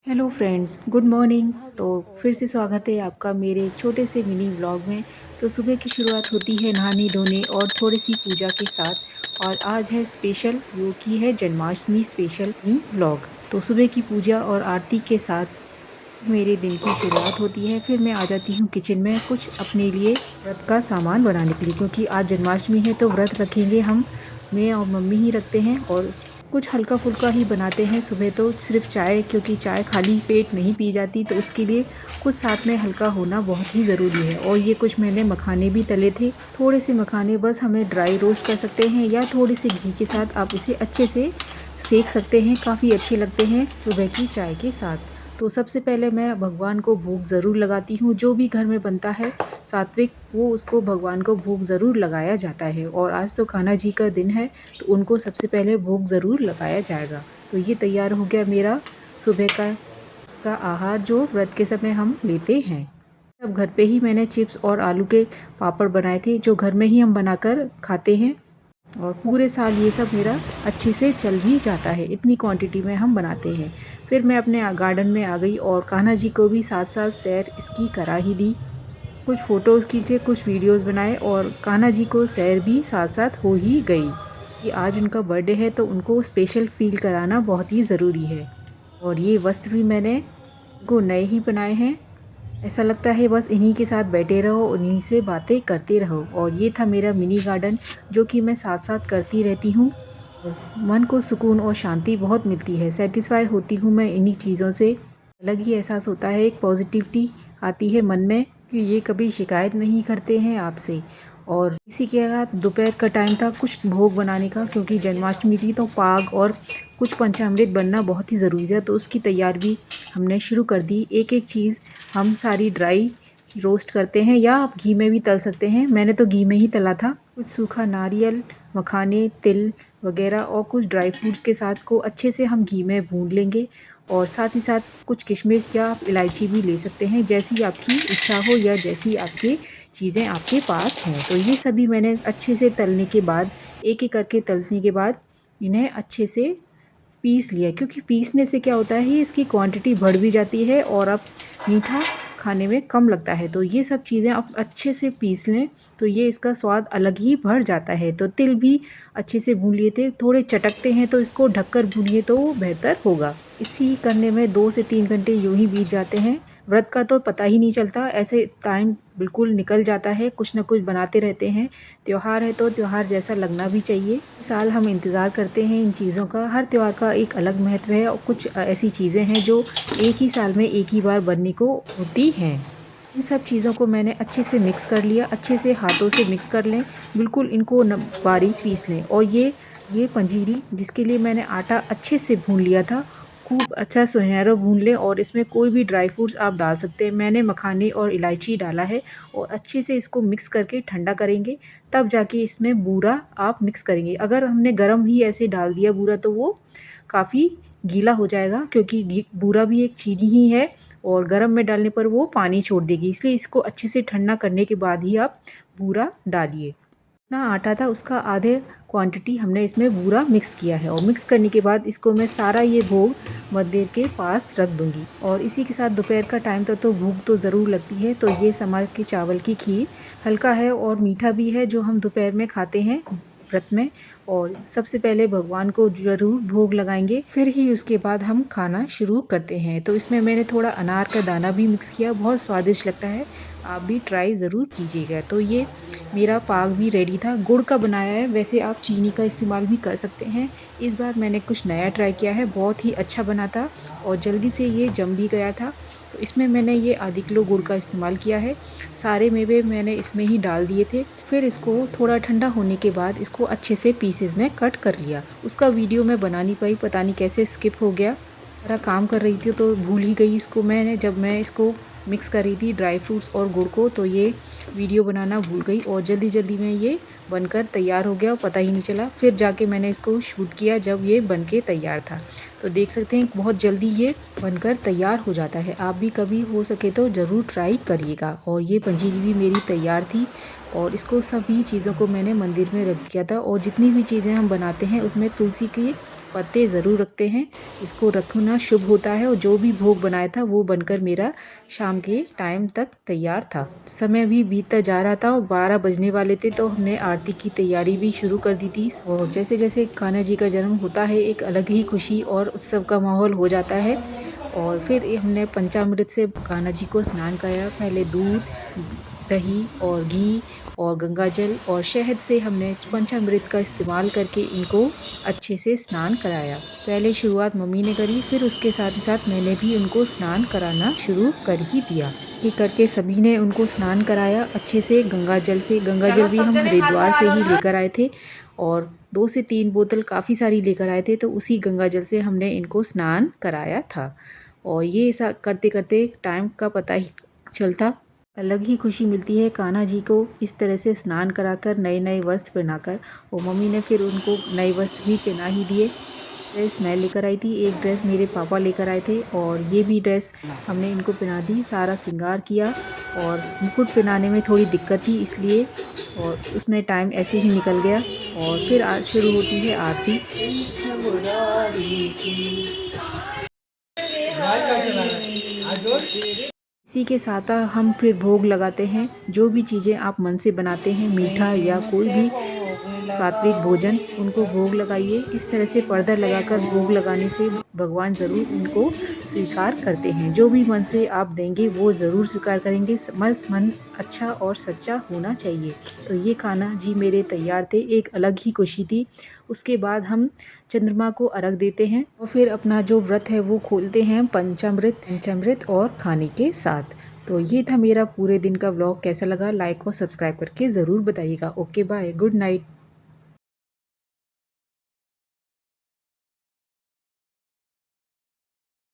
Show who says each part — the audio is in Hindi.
Speaker 1: Hello friends, good morning. तो फिर से स्वागत है आपका मेरे छोटे से मिनी व्लॉग में। तो सुबह की शुरुआत होती है नहाने धोने और थोड़ी सी पूजा के साथ। और आज है स्पेशल, जो कि है जन्माष्टमी स्पेशल मिनी व्लॉग। तो सुबह की पूजा और आरती के साथ मेरे दिन की शुरुआत होती है। फिर मैं आ जाती हूँ किचन में कुछ अपने लिए व्रत का सामान बनाने के लिए, क्योंकि आज जन्माष्टमी है तो व्रत रखेंगे हम। मैं और मम्मी ही रखते हैं और कुछ हल्का फुल्का ही बनाते हैं सुबह तो, सिर्फ चाय, क्योंकि चाय खाली पेट नहीं पी जाती, तो उसके लिए कुछ साथ में हल्का होना बहुत ही ज़रूरी है। और ये कुछ मैंने मखाने भी तले थे, थोड़े से मखाने, बस हमें ड्राई रोस्ट कर सकते हैं या थोड़े से घी के साथ आप इसे अच्छे से सेक सकते हैं। काफ़ी अच्छे लगते हैं सुबह की चाय के साथ। तो सबसे पहले मैं भगवान को भोग ज़रूर लगाती हूँ। जो भी घर में बनता है सात्विक, वो उसको भगवान को भोग ज़रूर लगाया जाता है। और आज तो कान्हा जी का दिन है, तो उनको सबसे पहले भोग ज़रूर लगाया जाएगा। तो ये तैयार हो गया मेरा सुबह का आहार, जो व्रत के समय हम लेते हैं। अब घर पे ही मैंने चिप्स और आलू के पापड़ बनाए थे, जो घर में ही हम बनाकर खाते हैं। और पूरे साल ये सब मेरा अच्छे से चल भी जाता है, इतनी क्वांटिटी में हम बनाते हैं। फिर मैं अपने गार्डन में आ गई और कान्हा जी को भी साथ साथ सैर इसकी करा ही दी। कुछ फ़ोटोज़ खींचे, कुछ वीडियोस बनाए और कान्हा जी को सैर भी साथ साथ हो ही गई। ये आज उनका बर्थडे है तो उनको स्पेशल फील कराना बहुत ही ज़रूरी है। और ये वस्त्र भी मैंने उनको नए ही बनाए हैं। ऐसा लगता है बस इन्हीं के साथ बैठे रहो, उन्हीं से बातें करते रहो। और ये था मेरा मिनी गार्डन, जो कि मैं साथ साथ करती रहती हूँ। मन को सुकून और शांति बहुत मिलती है, सेटिस्फाई होती हूँ मैं इन्हीं चीज़ों से। अलग ही एहसास होता है, एक पॉजिटिविटी आती है मन में कि ये कभी शिकायत नहीं करते हैं आपसे। और इसी के साथ दोपहर का टाइम था कुछ भोग बनाने का, क्योंकि जन्माष्टमी थी तो पाग और कुछ पंचामृत बनना बहुत ही ज़रूरी था। तो उसकी तैयारी भी हमने शुरू कर दी। एक एक चीज़ हम सारी ड्राई रोस्ट करते हैं या आप घी में भी तल सकते हैं। मैंने तो घी में ही तला था। कुछ सूखा नारियल, मखाने, तिल वगैरह और कुछ ड्राई फ्रूट्स के साथ को अच्छे से हम घी में भून लेंगे। और साथ ही साथ कुछ किशमिश या आप इलायची भी ले सकते हैं, जैसी आपकी इच्छा हो या जैसी आपकी चीज़ें आपके पास हैं। तो ये सभी मैंने अच्छे से तलने के बाद, एक एक करके तलने के बाद इन्हें अच्छे से पीस लिया, क्योंकि पीसने से क्या होता है, इसकी क्वांटिटी बढ़ भी जाती है और अब मीठा खाने में कम लगता है। तो ये सब चीज़ें आप अच्छे से पीस लें तो ये इसका स्वाद अलग ही बढ़ जाता है। तो तिल भी अच्छे से भून लिए थे, थोड़े चटकते हैं तो इसको ढककर भूनिए तो बेहतर होगा। इसी करने में 2 से 3 घंटे यूँ ही बीत जाते हैं। व्रत का तो पता ही नहीं चलता, ऐसे टाइम बिल्कुल निकल जाता है, कुछ ना कुछ बनाते रहते हैं। त्यौहार है तो त्यौहार जैसा लगना भी चाहिए। साल हम इंतज़ार करते हैं इन चीज़ों का। हर त्यौहार का एक अलग महत्व है और कुछ ऐसी चीज़ें हैं जो एक ही साल में एक ही बार बनने को होती हैं। इन सब चीज़ों को मैंने अच्छे से मिक्स कर लिया, अच्छे से हाथों से मिक्स कर लें, बिल्कुल इनको बारीक पीस लें। और ये पंजीरी, जिसके लिए मैंने आटा अच्छे से भून लिया था, खूब अच्छा सुनहरा भून लें। और इसमें कोई भी ड्राई फ्रूट्स आप डाल सकते हैं। मैंने मखाने और इलायची डाला है और अच्छे से इसको मिक्स करके ठंडा करेंगे, तब जाके इसमें बूरा आप मिक्स करेंगे। अगर हमने गरम ही ऐसे डाल दिया बूरा तो वो काफ़ी गीला हो जाएगा, क्योंकि बूरा भी एक चीज़ ही है और गरम में डालने पर वो पानी छोड़ देगी। इसलिए इसको अच्छे से ठंडा करने के बाद ही आप बूरा डालिए। जितना आटा था उसका आधे क्वांटिटी हमने इसमें बूरा मिक्स किया है। और मिक्स करने के बाद इसको मैं सारा ये भोग मंदिर के पास रख दूंगी। और इसी के साथ दोपहर का टाइम था तो भूख तो ज़रूर लगती है। तो ये समा के चावल की खीर हल्का है और मीठा भी है, जो हम दोपहर में खाते हैं व्रत में। और सबसे पहले भगवान को ज़रूर भोग लगाएंगे, फिर ही उसके बाद हम खाना शुरू करते हैं। तो इसमें मैंने थोड़ा अनार का दाना भी मिक्स किया, बहुत स्वादिष्ट लगता है, आप भी ट्राई ज़रूर कीजिएगा। तो ये मेरा पाग भी रेडी था, गुड़ का बनाया है, वैसे आप चीनी का इस्तेमाल भी कर सकते हैं। इस बार मैंने कुछ नया ट्राई किया है, बहुत ही अच्छा बना था और जल्दी से ये जम भी गया था। तो इसमें मैंने ये आधी किलो गुड़ का इस्तेमाल किया है। सारे मेवे मैंने इसमें ही डाल दिए थे। फिर इसको थोड़ा ठंडा होने के बाद इसको अच्छे से पीसेस में कट कर लिया। उसका वीडियो मैं बना नहीं पाई, पता नहीं कैसे स्किप हो गया। मेरा काम कर रही थी तो भूल ही गई इसको। मैंने जब मैं इसको मिक्स कर रही थी ड्राई फ्रूट्स और गुड़ को, तो ये वीडियो बनाना भूल गई और जल्दी जल्दी में ये बनकर तैयार हो गया, पता ही नहीं चला। फिर जाके मैंने इसको शूट किया जब ये बन के तैयार था। तो देख सकते हैं बहुत जल्दी ये बनकर तैयार हो जाता है। आप भी कभी हो सके तो ज़रूर ट्राई करिएगा। और ये पंजीरी भी मेरी तैयार थी और इसको सभी चीज़ों को मैंने मंदिर में रख दिया था। और जितनी भी चीज़ें हम बनाते हैं उसमें तुलसी की पत्ते ज़रूर रखते हैं। इसको रखना शुभ होता है और जो भी भोग बनाया था वो बनकर मेरा शाम के टाइम तक तैयार था। समय भी बीतता जा रहा था और 12 बजने वाले थे, तो हमने आरती की तैयारी भी शुरू कर दी थी। और जैसे जैसे कान्हा जी का जन्म होता है, एक अलग ही खुशी और उत्सव का माहौल हो जाता है। और फिर हमने पंचामृत से कान्हा जी को स्नान कराया। पहले दूध, दही और घी और गंगा जल और शहद से हमने पंचामृत का इस्तेमाल करके इनको अच्छे से स्नान कराया। पहले शुरुआत मम्मी ने करी, फिर उसके साथ ही साथ मैंने भी उनको स्नान कराना शुरू कर ही दिया। ये करके सभी ने उनको स्नान कराया अच्छे से गंगा जल से। गंगा जल भी हम हरिद्वार से ही लेकर आए थे और 2 से 3 बोतल काफ़ी सारी लेकर आए थे, तो उसी गंगा जल से हमने इनको स्नान कराया था। और ये ऐसा करते करते टाइम का पता ही चलता। अलग ही खुशी मिलती है कान्हा जी को इस तरह से स्नान कराकर, नए नए वस्त्र पहनाकर। और मम्मी ने फिर उनको नए वस्त्र भी पहना ही दिए। ड्रेस मैं लेकर आई थी, एक ड्रेस मेरे पापा लेकर आए थे और ये भी ड्रेस हमने इनको पहना दी। सारा श्रृंगार किया और मुकुट पहनाने में थोड़ी दिक्कत थी इसलिए, और उसमें टाइम ऐसे ही निकल गया। और फिर आज शुरू होती है आरती। इसी के साथ हम फिर भोग लगाते हैं। जो भी चीज़ें आप मन से बनाते हैं, मीठा या कोई भी सात्विक भोजन, उनको भोग लगाइए। इस तरह से पर्दा लगाकर भोग लगाने से भगवान ज़रूर उनको स्वीकार करते हैं। जो भी मन से आप देंगे वो ज़रूर स्वीकार करेंगे। बस मन अच्छा और सच्चा होना चाहिए। तो ये खाना जी मेरे तैयार थे, एक अलग ही खुशी थी। उसके बाद हम चंद्रमा को अर्घ देते हैं और फिर अपना जो व्रत है वो खोलते हैं पंचामृत और खाने के साथ। तो ये था मेरा पूरे दिन का व्लॉग। कैसा लगा लाइक और सब्सक्राइब करके ज़रूर बताइएगा। Okay bye, good night.